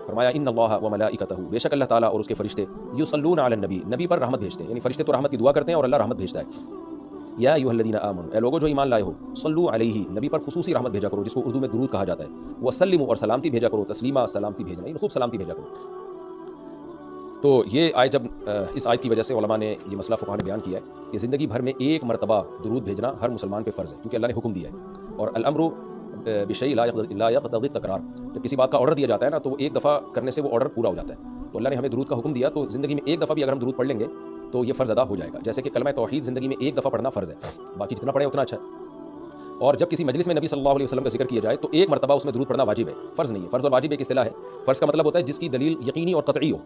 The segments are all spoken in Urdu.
فرمایا ان اللہ و ملائکتہ، بے شک اللہ تعالیٰ اور اس کے فرشتے یصلون علی النبی، نبی پر رحمت بھیجتے ہیں، یعنی فرشتے تو رحمت کی دعا کرتے ہیں اور اللہ رحمت بھیجتا ہے۔ یا ایھا الذین آمنوا، اے لوگوں جو ایمان لائے ہو، صلو علیہ، نبی پر خصوصی رحمت بھیجا کرو، جس کو اردو میں درود کہا جاتا ہے، وسلموا، اور سلامتی بھیجا کرو، تسلیما، سلامتی بھیجنا، یعنی خوب سلامتی بھیجا کرو۔ تو یہ آیت جب اس آیت کی وجہ سے علماء نے یہ مسئلہ فقہاء نے بیان کیا ہے کہ زندگی بھر میں ایک مرتبہ درود بھیجنا ہر مسلمان پہ فرض ہے، کیونکہ اللہ نے حکم دیا ہے، اور الامر بشیء لا یقتضی التکرار، جب کسی بات کا آرڈر دیا جاتا ہے نا تو وہ ایک دفعہ کرنے سے وہ آرڈر پورا ہو جاتا ہے، تو اللہ نے ہمیں درود کا حکم دیا، تو زندگی میں ایک دفعہ بھی اگر ہم درود پڑھ لیں گے تو یہ فرض ادا ہو جائے گا، جیسے کہ کلمہ توحید زندگی میں ایک دفعہ پڑھنا فرض ہے، باقی جتنا پڑھیں اتنا اچھا ہے۔ اور جب کسی مجلس میں نبی صلی اللہ علیہ وسلم کا ذکر کیا جائے تو ایک مرتبہ اس میں درود پڑھنا واجب ہے، فرض نہیں ہے۔ فرض اور واجب ایک اصطلاح ہے، فرض کا مطلب ہوتا ہے جس کی دلیل یقینی اور قطعی ہو،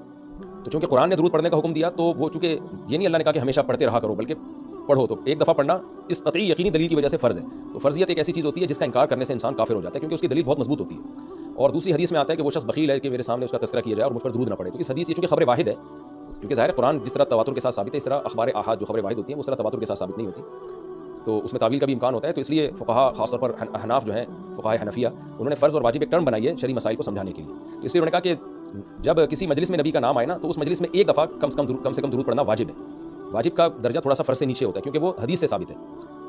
تو چونکہ قرآن نے درود پڑھنے کا حکم دیا تو وہ چونکہ یہ نہیں اللہ نے کہا کہ ہمیشہ پڑھتے رہا کرو، بلکہ پڑھو، تو ایک دفعہ پڑھنا اس قطعی یقینی دلیل کی وجہ سے فرض ہے۔ تو فرضیت ایک ایسی چیز ہوتی ہے جس کا انکار کرنے سے انسان کافر ہو جاتا ہے، کیونکہ اس کی دلیل بہت مضبوط ہوتی ہے۔ اور دوسری حدیث میں آتا ہے کہ وہ شخص بخیل ہے کہ میرے سامنے اس کا تذکرہ کیا جائے اور مجھ پر درود نہ پڑے، تو اس حدیث یہ چونکہ خبر واحد ہے، کیونکہ ظاہر ہے قرآن جس طرح تواتر کے ساتھ ثابت ہے، اس طرح اخبار احاد جو خبر واحد ہوتی ہیں اس طرح تواتر کے ساتھ ثابت نہیں ہوتی، تو اس میں تعویل کا بھی امکان ہوتا ہے، تو اس لیے فقہاء خاص طور پر احناف جو ہیں، فقہاء حنفیہ، انہوں نے فرض اور واجب ایک ٹرم بنائی ہے شرعی مسائل کو سمجھانے کے لیے، تو اس لیے انہوں نے کہا کہ جب کسی مجلس میں نبی کا نام آئے نا تو اس مجلس میں ایک دفعہ کم سے کم درود پڑھنا واجب ہے۔ واجب کا درجہ تھوڑا سا فرض سے نیچے ہوتا ہے کیونکہ وہ حدیث سے ثابت ہے،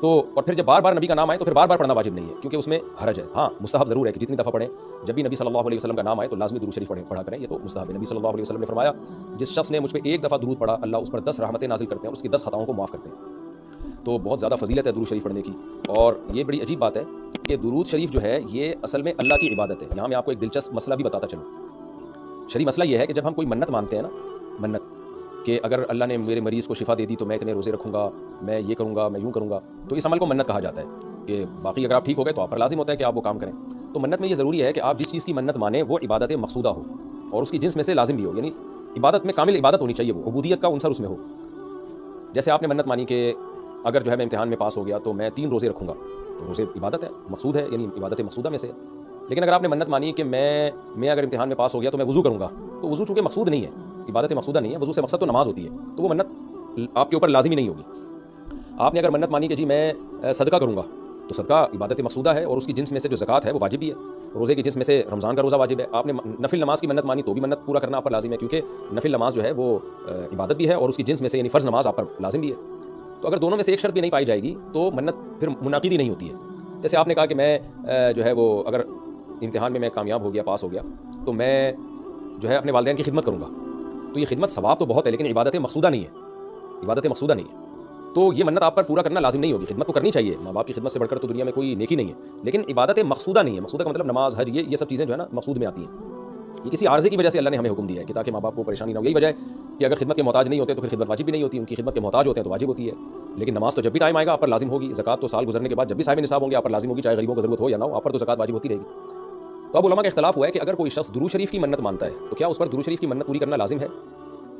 تو اور پھر جب بار بار نبی کا نام آئے تو پھر بار بار پڑھنا واجب نہیں ہے کیونکہ اس میں حرج ہے۔ ہاں مستحب ضرور ہے کہ جتنی دفعہ پڑھیں، جب بھی نبی صلی اللہ علیہ وسلم کا نام آئے تو لازمی درود شریف پڑھا کریں، یہ تو مستحب ہے۔ نبی صلی اللہ علیہ وسلم نے فرمایا جس شخص نے مجھ پہ ایک دفعہ درود پڑھا اللہ اس پر 10 رحمتیں نازل کرتے ہیں اور اس کی 10 خطاؤں کو معاف کرتے ہیں، تو بہت زیادہ فضیلت ہے درود شریف پڑھنے کی۔ اور یہ بڑی عجیب بات ہے کہ درود شریف جو ہے یہ اصل میں اللہ کی عبادت ہے۔ یہاں میں آپ کو ایک دلچسپ مسئلہ بھی بتاتا چلوں۔ شرعی مسئلہ یہ ہے کہ جب ہم کوئی منت مانتے ہیں نا، منت کہ اگر اللہ نے میرے مریض کو شفا دے دی تو میں اتنے روزے رکھوں گا، میں یہ کروں گا، میں یوں کروں گا، تو اس عمل کو منت کہا جاتا ہے کہ باقی اگر آپ ٹھیک ہو گئے تو آپ پر لازم ہوتا ہے کہ آپ وہ کام کریں۔ تو منت میں یہ ضروری ہے کہ آپ جس چیز کی منت مانیں وہ عبادت مقصودہ ہو اور اس کی جنس میں سے لازم بھی ہو، یعنی عبادت میں کامل عبادت ہونی چاہیے، وہ عبودیت کا عنصر اس میں ہو۔ جیسے آپ نے منت مانی کہ اگر جو ہے میں امتحان میں پاس ہو گیا تو میں 3 روزے رکھوں گا، تو روزے عبادت ہے، مقصود ہے، یعنی عبادت مقصودہ میں سے ہے۔ لیکن اگر آپ نے منت مانی کہ میں اگر امتحان میں پاس ہو گیا تو میں وضو کروں گا، تو وضو چونکہ مقصود نہیں ہے، عبادت مقصودہ نہیں ہے، وضو سے مقصد تو نماز ہوتی ہے، تو وہ منت آپ کے اوپر لازمی نہیں ہوگی۔ آپ نے اگر منت مانی کہ جی میں صدقہ کروں گا، تو صدقہ عبادت مقصودہ ہے اور اس کی جنس میں سے جو زکوٰۃ ہے وہ واجب بھی ہے، روزے کی جنس میں سے رمضان کا روزہ واجب ہے۔ آپ نے نفل نماز کی منت مانی تو بھی منت پورا کرنا آپ پر لازم ہے، کیونکہ نفل نماز جو ہے وہ عبادت بھی ہے اور اس کی جنس میں سے یعنی فرض نماز آپ پر لازم بھی ہے۔ تو اگر دونوں میں سے ایک شرط بھی نہیں پائی جائے گی تو منت پھر منعقد ہی نہیں ہوتی ہے۔ جیسے آپ نے کہا کہ میں جو ہے وہ اگر امتحان میں کامیاب ہو گیا، پاس ہو گیا، تو میں جو ہے اپنے والدین کی خدمت کروں گا، تو یہ خدمت ثواب تو بہت ہے لیکن عبادت مقصودہ نہیں ہے، عبادت مقصودہ نہیں ہے، تو یہ منت آپ پر پورا کرنا لازم نہیں ہوگی۔ خدمت تو کرنی چاہیے، ماں باپ کی خدمت سے بڑھ کر تو دنیا میں کوئی نیکی نہیں ہے، لیکن عبادت مقصودہ نہیں ہے۔ مقصودہ کا مطلب نماز، حج، یہ سب چیزیں جو ہے نا مقصود میں آتی ہیں۔ یہ کسی عارضے کی وجہ سے اللہ نے ہمیں حکم دیا ہے کہ تاکہ ماں باپ کو پریشانی نہ ہو۔ یہی وجہ ہے کہ اگر خدمت کے محتاج نہیں ہوتے تو پھر خدمت واجب بھی نہیں ہوتی، ان کی خدمت کے محتاج ہوتے ہیں تو واجب ہوتی ہے، لیکن نماز تو جب بھی ٹائم آئے گا آپ پر لازم ہوگی، زکوٰۃ تو سال گزرنے کے بعد جب بھی صاحب نصاب ہوں گے آپ پر لازم ہوگی، چاہے غریبوں کو ضرورت ہو یا نہ ہو، آپ پر تو زکوٰۃ واجب ہوتی رہے گی۔ تو اب علماء کا اختلاف ہوا ہے کہ اگر کوئی شخص درود شریف کی منت مانتا ہے تو کیا اس پر درود شریف کی منت پوری کرنا لازم ہے؟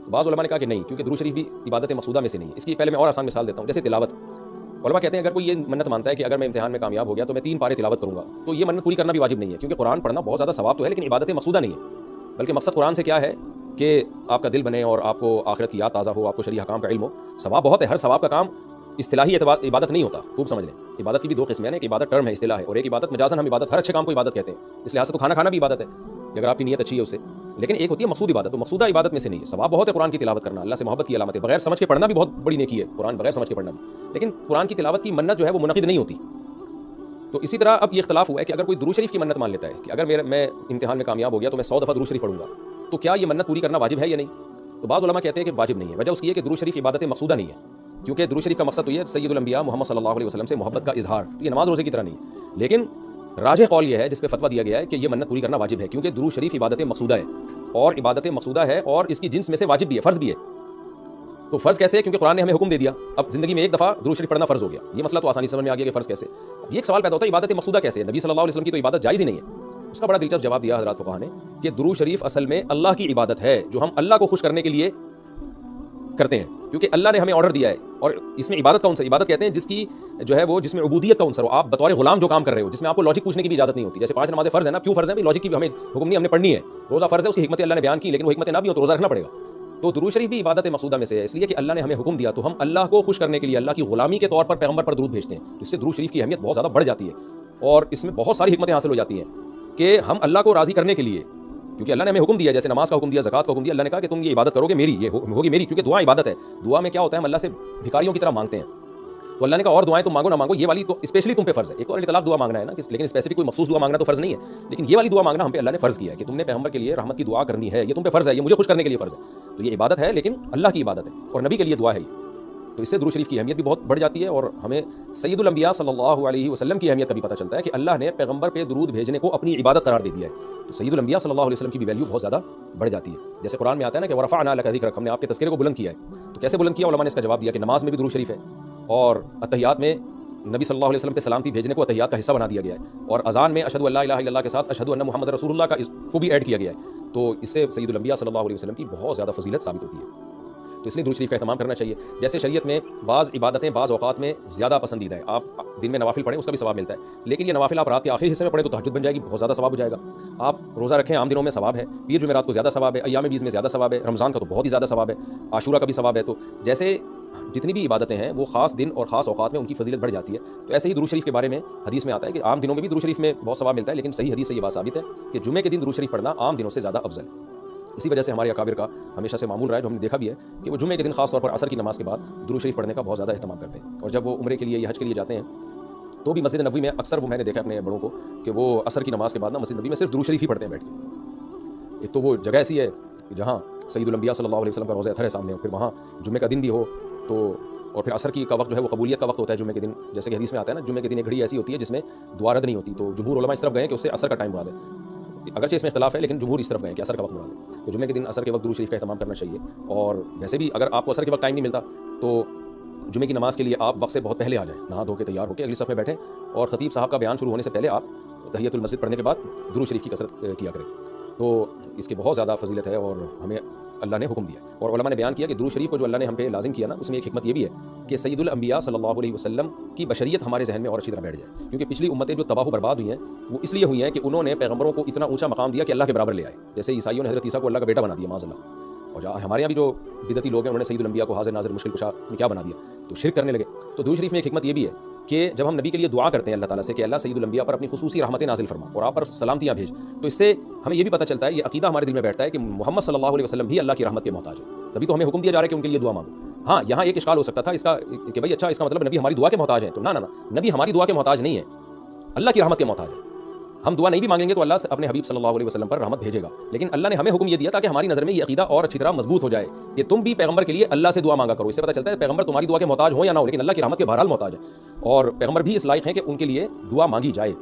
بعض علماء نے کہا کہ نہیں، کیونکہ درود شریف بھی عبادت مقصودہ میں سے نہیں ہے۔ اس کی پہلے میں اور آسان مثال دیتا ہوں، جیسے تلاوت۔ علماء کہتے ہیں اگر کوئی یہ منت مانتا ہے کہ اگر میں امتحان میں کامیاب ہو گیا تو میں 3 پارے تلاوت کروں گا، تو یہ منت پوری کرنا بھی واجب نہیں ہے، کیونکہ قرآن پڑھنا بہت زیادہ ثواب تو ہے لیکن عبادت مقصودہ نہیں ہے، بلکہ مقصد قرآن سے کیا ہے کہ آپ کا دل بنے اور آپ کو آخرت کی یاد تازہ ہو، آپ کو شرعی احکام کا علم ہو۔ ثواب بہت ہے، ہر ثواب کا کام اصطلاحی عبادت نہیں ہوتا، خوب سمجھ لیں۔ عبادت کی بھی 2 قسمیں ہیں، ایک عبادت ٹرم ہے، اصطلاح ہے، اور ایک عبادت مجازن، ہم عبادت ہر اچھے کام کو عبادت کہتے ہیں، اس لحاظ سے تو کھانا کھانا بھی عبادت ہے کہ اگر آپ کی نیت اچھی ہے اس سے، لیکن ایک ہوتی ہے مقصود عبادت، تو مقصودہ عبادت میں سے نہیں ہے۔ ثواب بہت ہے قرآن کی تلاوت کرنا، اللہ سے محبت کی علامت ہے، بغیر سمجھ کے پڑھنا بھی بہت بڑی نیکی ہے، قرآن بغیر سمجھ کے پڑھنا بھی، لیکن قرآن کی تلاوت کی منت جو ہے وہ منعقد نہیں ہوتی۔ تو اسی طرح اب یہ اختلاف ہوا ہے کہ اگر کوئی درود شریف کی منت مان لیتا ہے کہ اگر میں امتحان میں کامیاب ہو گیا تو میں 100 دفعہ درود شریف پڑھوں گا، تو کیا یہ منت پوری کرنا واجب ہے یا نہیں؟ تو بعض علماء کہتے ہیں کہ واجب نہیں ہے۔ وجہ اس کی ہے کہ درود شریف عبادت مقصودہ نہیں ہے، کیونکہ درود شریف کا مقصد تو یہ سید الانبیاء محمد صلی اللہ علیہ وسلم سے محبت کا اظہار، یہ نماز روزے کی طرح نہیں ہے۔ لیکن راجح قول یہ ہے جس پہ فتویٰ دیا گیا ہے کہ یہ منت پوری کرنا واجب ہے، کیونکہ درود شریف عبادت مقصودہ ہے اور عبادت مقصودہ ہے اور اس کی جنس میں سے واجب بھی ہے، فرض بھی ہے۔ تو فرض کیسے ہے؟ کیونکہ قرآن نے ہمیں حکم دے دیا، اب زندگی میں ایک دفعہ درود شریف پڑھنا فرض ہو گیا، یہ مسئلہ تو آسانی سمجھ میں آ گیا کہ فرض کیسے۔ اب یہ ایک سوال پیدا ہوتا ہے عبادت مقصودہ کیسے ہے؟ نبی صلی اللہ علیہ وسلم کی تو عبادت جائز ہی نہیں ہے۔ اس کا بڑا دلچسپ جواب دیا حضرات فقہاء نے کہ درود شریف اصل میں اللہ کی عبادت ہے جو ہم اللہ کو خوش کرنے کے لیے کرتے ہیں، کیونکہ اللہ نے ہمیں آرڈر دیا ہے، اور اس میں عبادت کا عنصر، عبادت کہتے ہیں جس کی جو ہے وہ جس میں عبودیت کا عنصر ہو، آپ بطور غلام جو کام کر رہے ہو، جس میں آپ کو لاجک پوچھنے کی بھی اجازت نہیں ہوتی۔ جیسے 5 نمازیں فرض ہیں نا، کیوں فرض ہیں؟ لاجک کی ہمیں حکم نہیں، ہم نے پڑھنی ہے۔ روزہ فرض ہے، اس کی حکمت اللہ نے بیان کی، لیکن وہ حکمت نہ بھی ہو تو روزہ رکھنا پڑے گا۔ تو درود شریف بھی عبادت مقصودہ میں سے ہے، اس لیے کہ اللہ نے ہمیں حکم دیا تو ہم اللہ کو خوش کرنے کے لیے اللہ کی غلامی کے طور پر پیغمبر پر درود بھیجتے ہیں، اس سے درود شریف کی اہمیت بہت زیادہ بڑھ جاتی ہے، اور اس میں بہت ساری حکمتیں حاصل ہو جاتی ہیں کہ ہم اللہ کو راضی کرنے کے لیے کیونکہ اللہ نے ہمیں حکم دیا, جیسے نماز کا حکم دیا, زکات کا حکم دیا, اللہ نے کہا کہ تم یہ عبادت کرو گے میری, یہ ہوگی میری, کیونکہ دعا عبادت ہے. دعا میں کیا ہوتا ہے, ہم اللہ سے بھکاریوں کی طرح مانگتے ہیں. تو اللہ نے کہا اور دعائیں تم مانگو نہ مانگو, یہ والی تو اسپیشلی تم پہ فرض ہے. ایک اور طلاق دعا مانگنا ہے نا, لیکن اسپیسیفک کوئی مخصوص دعا مانگنا تو فرض نہیں ہے, لیکن یہ والی دعا مانگنا ہم پہ اللہ نے فرض کیا ہے کہ تم نے پیغمبر کے لیے رحمت کی دعا کرنی ہے, یہ تم پہ فرض ہے, یہ مجھے خوش کرنے کے لیے فرض ہے. تو یہ عبادت ہے, لیکن اللہ کی عبادت ہے اور نبی کے لیے دعا ہے یہ. تو اس سے درود شریف کی اہمیت بھی بہت بڑھ جاتی ہے, اور ہمیں سید الانبیاء صلی اللہ علیہ وسلم کی اہمیت کا بھی پتہ چلتا ہے کہ اللہ نے پیغمبر پہ درود بھیجنے کو اپنی عبادت قرار دے دیا ہے. تو سید الانبیاء صلی اللہ علیہ وسلم کی بھی ویلیو بہت زیادہ بڑھ جاتی ہے. جیسے قرآن میں آتا ہے نا کہ ورفعنا لک ذکرک, ہم نے آپ کے تذکرے کو بلند کیا ہے. تو کیسے بلند کیا, علماء نے اس کا جواب دیا کہ نماز میں بھی درود شریف ہے, اور اتحیات میں نبی صلی اللہ علیہ وسلم پہ سلامتی بھیجنے کو اتحیات کا حصہ بنا دیا گیا ہے, اور اذان میں اشہد ان لا الہ الا اللہ کے ساتھ اشہد ان محمد رسول اللہ کو بھی ایڈ کیا گیا ہے. تو اس سے سید الانبیاء صلی اللہ علیہ وسلم کی بہت زیادہ فضیلت ثابت ہوتی ہے. تو اس لیے درود شریف کا اہتمام کرنا چاہیے. جیسے شریعت میں بعض عبادتیں بعض اوقات میں زیادہ پسندیدہ ہے, آپ دن میں نوافل پڑھیں اس کا بھی ثواب ملتا ہے, لیکن یہ نوافل آپ رات کے آخری حصے میں پڑھیں تو تہجد بن جائے گی, بہت زیادہ ثواب ہو جائے گا. آپ روزہ رکھیں عام دنوں میں ثواب ہے, پیر جمعرات کو زیادہ ثواب ہے, ایام بیز میں زیادہ ثواب ہے, رمضان کا تو بہت ہی زیادہ ثواب ہے, عاشورہ کا بھی ثواب ہے. تو جیسے جتنی بھی عبادتیں ہیں وہ خاص دن اور خاص اوقات میں ان کی فضیلت بڑھ جاتی ہے. تو ایسے ہی درود شریف کے بارے میں حدیث میں آتا ہے کہ عام دنوں میں بھی درود شریف میں بہت ثواب ملتا ہے, لیکن صحیح حدیث سے یہ بات ثابت ہے کہ جمعے کے دن درود شریف پڑھنا عام دنوں سے زیادہ افضل ہے. اسی وجہ سے ہمارے اکابر کا ہمیشہ سے معمول رہا ہے, جو ہم نے دیکھا بھی ہے کہ وہ جمعے کے دن خاص طور پر عصر کی نماز کے بعد درود شریف پڑھنے کا بہت زیادہ اہتمام کرتے ہیں. اور جب وہ عمرے کے لیے یا حج کے لیے جاتے ہیں تو بھی مسجد نبوی میں اکثر وہ میں نے دیکھا اپنے بڑوں کو کہ وہ عصر کی نماز کے بعد نا مسجد نبوی میں صرف درود شریف ہی پڑھتے ہیں بیٹھ کے. ایک تو وہ جگہ ایسی ہے جہاں سید الانبیاء صلی اللہ علیہ وسلم کا روضہ اطہر ہے سامنے, پھر وہاں جمعے کا دن بھی ہو تو, اور پھر عصر کی کا وقت جو ہے وہ قبولیت کا وقت ہوتا ہے جمعے کے دن. جیسے کہ حدیث میں آتا ہے نا, جمعے کے دن ایک گھڑی ایسی ہوتی ہے جس میں دعا رد نہیں ہوتی. تو جمہور علماء اس طرف گئے کہ اس سے عصر کا ٹائم مراد ہے, اگرچہ اس میں اختلاف ہے, لیکن جمہور اس طرف گئے کہ عصر کا وقت مراد ہے. تو جمعے کے دن عصر کے وقت درود شریف کا اہتمام کرنا چاہیے. اور ویسے بھی اگر آپ کو عصر کے وقت ٹائم نہیں ملتا تو جمعے کی نماز کے لیے آپ وقت سے بہت پہلے آ جائیں, نہا دھو کے تیار ہو کے اگلی صف میں بیٹھیں, اور خطیب صاحب کا بیان شروع ہونے سے پہلے آپ تحیۃ المسجد پڑھنے کے بعد درود شریف کی کثرت کیا کریں. تو اس کی بہت زیادہ فضیلت ہے اور ہمیں اللہ نے حکم دیا. اور علماء نے بیان کیا کہ درود شریف کو جو اللہ نے ہم پہ لازم کیا نا, اس میں ایک حکمت یہ بھی ہے کہ سید الانبیاء صلی اللہ علیہ وسلم کی بشریت ہمارے ذہن میں اور اچھی طرح بیٹھ جائے. کیونکہ پچھلی امتیں جو تباہ و برباد ہوئی ہیں وہ اس لیے ہوئی ہیں کہ انہوں نے پیغمبروں کو اتنا اونچا مقام دیا کہ اللہ کے برابر لے آئے. جیسے عیسائیوں نے حضرت عیسیٰ کو اللہ کا بیٹا بنا دیا معاذ اللہ, اور ہمارے یہاں بھی جو بدعتی لوگ ہیں انہوں نے سید الانبیاء کو حاضر ناظر مشکل کشا کیا بنا دیا, تو شرک کرنے لگے. تو درود شریف میں ایک حکمت یہ بھی ہے کہ جب ہم نبی کے لیے دعا کرتے ہیں اللہ تعالیٰ سے کہ اللہ سید الانبیاء پر اپنی خصوصی رحمتیں نازل فرما اور آپ پر سلامتیاں بھیج, تو اس سے ہمیں یہ بھی پتہ چلتا ہے, یہ عقیدہ ہمارے دل میں بیٹھتا ہے کہ محمد صلی اللہ علیہ وسلم بھی اللہ کی رحمت کے محتاج ہے. تبھی تو ہمیں حکم دیا جا رہا ہے کہ ان کے لیے دعا مانگو. ہاں یہاں ایک اشکال ہو سکتا تھا اس کا کہ بھائی اچھا اس کا مطلب نبی ہماری دعا کے محتاج ہیں. تو نہ نبی ہماری دعا کے محتاج نہیں ہے, اللہ کی رحمت کے محتاج ہے. ہم دعا نہیں بھی مانگیں گے تو اللہ سے اپنے حبیب صلی اللہ علیہ وسلم پر رحمت بھیجے گا, لیکن اللہ نے ہمیں حکم یہ دیا تاکہ ہماری نظر میں یہ عقیدہ اور اچھی طرح مضبوط ہو جائے کہ تم بھی پیغمبر کے لیے اللہ سے دعا مانگا کرو. اس سے پتہ چلتا ہے پیغمبر تمہاری دعا کے محتاج ہو یا نہ ہو, لیکن اللہ کی رحمت کے بہرحال محتاج ہے, اور پیغمبر بھی اس لائق ہیں کہ ان کے لیے دعا مانگی جائے.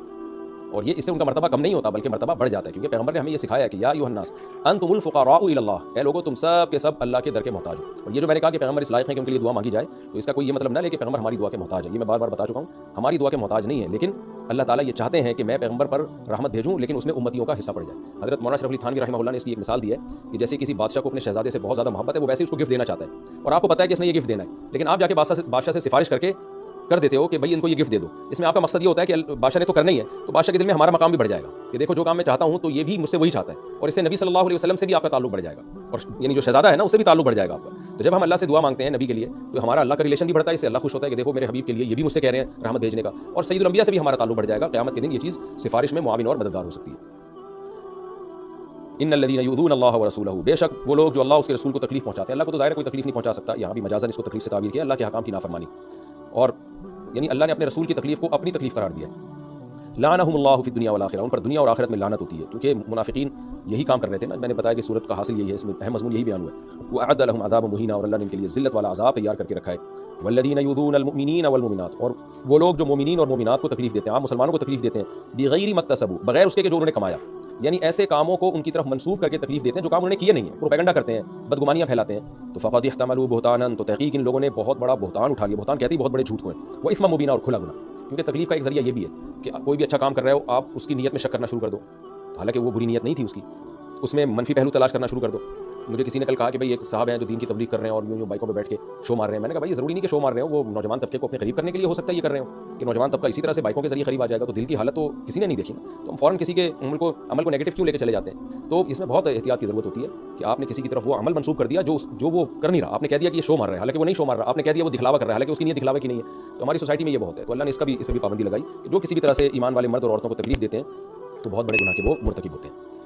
اور یہ اس سے ان کا مرتبہ کم نہیں ہوتا بلکہ مرتبہ بڑھ جاتا ہے, کیونکہ پیغمبر نے ہمیں یہ سکھایا ہے کہ یا ایھا الناس انتم الفقراء الی اللہ, اے لوگوں تم سب کے سب اللہ کے در کے محتاج ہو. اور یہ جو میں نے کہا کہ پیغمبر اس لائق ہیں کہ ان کے لیے دعا مانگی جائے, تو اس کا کوئی یہ مطلب نہ لے کہ پیغمبر ہماری دعا کے محتاج ہے. یہ میں بار بار بتا چکا ہوں, ہماری دعا کے محتاج نہیں ہے, لیکن اللہ تعالیٰ یہ چاہتے ہیں کہ میں پیغمبر پر رحمت بھیجوں لیکن اس میں امتیوں کا حصہ پڑ جائے. حضرت مولانا شریف علی تھانوی رحمہ اللہ نے اس کی ایک مثال دی ہے کہ جیسے کسی بادشاہ کو اپنے شہزادے سے بہت زیادہ محبت ہے, وہ ویسے اس کو گفٹ دینا چاہتا ہے, اور آپ کو پتہ ہے کہ اس نے یہ گفٹ دینا ہے, لیکن آپ جا کے بادشاہ سے سفارش کر دیتے ہو کہ بھائی ان کو یہ گفٹ دے دو. اس میں آپ کا مقصد یہ ہوتا ہے کہ بادشاہ نے تو کرنا ہی ہے, تو بادشاہ کے دل میں ہمارا مقام بھی بڑھ جائے گا کہ دیکھو جو کام میں چاہتا ہوں تو یہ بھی مجھ سے وہی چاہتا ہے, اور اس سے نبی صلی اللہ علیہ وسلم سے بھی آپ کا تعلق بڑھ جائے گا, اور یعنی جو شہزادہ ہے نا اس سے بھی تعلق بڑھ جائے گا آپ کا. تو جب ہم اللہ سے دعا مانگتے ہیں نبی کے لیے تو ہمارا اللہ کا ریلیشن بھی بڑھتا ہے, اس سے اللہ خوش ہوتا ہے کہ دیکھو میرے حبیب کے لیے یہ بھی مجھ سے کہہ رہے ہیں رحمت بھیجنے کا, اور سید الانبیاء سے بھی ہمارا تعلق بڑھ جائے گا. قیامت کے دن یہ چیز سفارش میں معاون اور مددگار ہو سکتی ہے. ان الذین یؤذون اللہ ورسولہ, بے شک وہ لوگ جو اللہ اس کے رسول کو تکلیف پہنچاتے ہیں. اللہ کو تو ظاہر ہے کوئی تکلیف نہیں پہنچا سکتا, یہاں بھی مجازاً اس کو تکلیف سے تعبیر کیا, اللہ کے احکام کی نافرمانی, اور یعنی اللہ نے اپنے رسول کی تکلیف کو اپنی تکلیف قرار دیا. لعنہم اللہ فی الدنیا والآخرہ, ان پر دنیا اور آخرت میں لعنت ہوتی ہے, کیونکہ منافقین یہی کام کر رہے تھے نا. میں نے بتایا کہ سورت کا حاصل یہی ہے, اس میں اہم مضمون یہی بیان ہوا ہے. وأعد لهم عذابا مہینا, اور اللہ نے ان کے لیے ذلت والا عذاب تیار کر کے رکھا ہے. والذین یؤذون المؤمنین والمؤمنات, اور وہ لوگ جو مومنین اور مومنات کو تکلیف دیتے ہیں, عام مسلمانوں کو تکلیف دیتے ہیں, بغیر ما اکتسبوا, بغیر اس کے کہ جو انہوں نے کمایا, یعنی ایسے کاموں کو ان کی طرف منسوب کر کے تکلیف دیتے ہیں جو کام انہوں نے کیے نہیں ہیں, پروپیگنڈا کرتے ہیں, بدگمانیاں پھیلاتے ہیں. تو فقد احتملوا بہتانا, تو تحقیق ان لوگوں نے بہت بڑا بہتان اٹھا لیا. بہتان کہتے ہیں بہت بڑے جھوٹ کو ہیں. وہ اثم مبینہ, اور کھلا گناہ, کیونکہ تکلیف کا ایک ذریعہ یہ بھی ہے کہ کوئی بھی اچھا کام کر رہے ہو آپ اس کی نیت میں شک کرنا شروع کر دو, حالانکہ وہ بری نیت نہیں تھی اس کی, اس میں منفی پہلو تلاش کرنا شروع کر دو. مجھے کسی نے کل کہا کہ بھائی ایک صاحب ہیں جو دین کی تبلیغ کر رہے ہیں اور یوں بائکوں پہ بیٹھ کے شو مار رہے ہیں. میں نے کہا بھائی ضروری نہیں کہ شو مار رہے ہو, وہ نوجوان طبقے کو اپنے قریب کرنے کے لیے ہو سکتا ہے یہ کر رہے ہوں, کہ نوجوان طبقہ اسی طرح سے بائکوں کے ذریعے قریب آ جائے گا, تو دل کی حالت تو کسی نے نہیں دیکھی نا, تو ہم فوراً کسی کے عمل کو نیگیٹو کیوں لے کے چلے جاتے ہیں. تو اس میں بہت احتیاط کی ضرورت ہوتی ہے کہ آپ نے کسی کی طرف وہ عمل منسوب کر دیا جو وہ کر نہیں رہا. آپ نے کہہ دیا کہ یہ شو مار رہا ہے, حالانکہ وہ نہیں شو مار رہا. آپ نے کہہ دیا وہ دکھلاوا کر رہا ہے, حالانکہ اس کی نیت دکھلاوا کی نہیں ہے. تو ہماری سوسائٹی میں یہ بہت ہے, تو اللہ نے اس کا بھی پابندی لگائی کہ جو کسی بھی طرح سے ایمان والے مرد اور عورتوں کو تکلیف دیتے ہیں تو بہت بڑے گناہ کے وہ مرتکب ہوتے ہیں.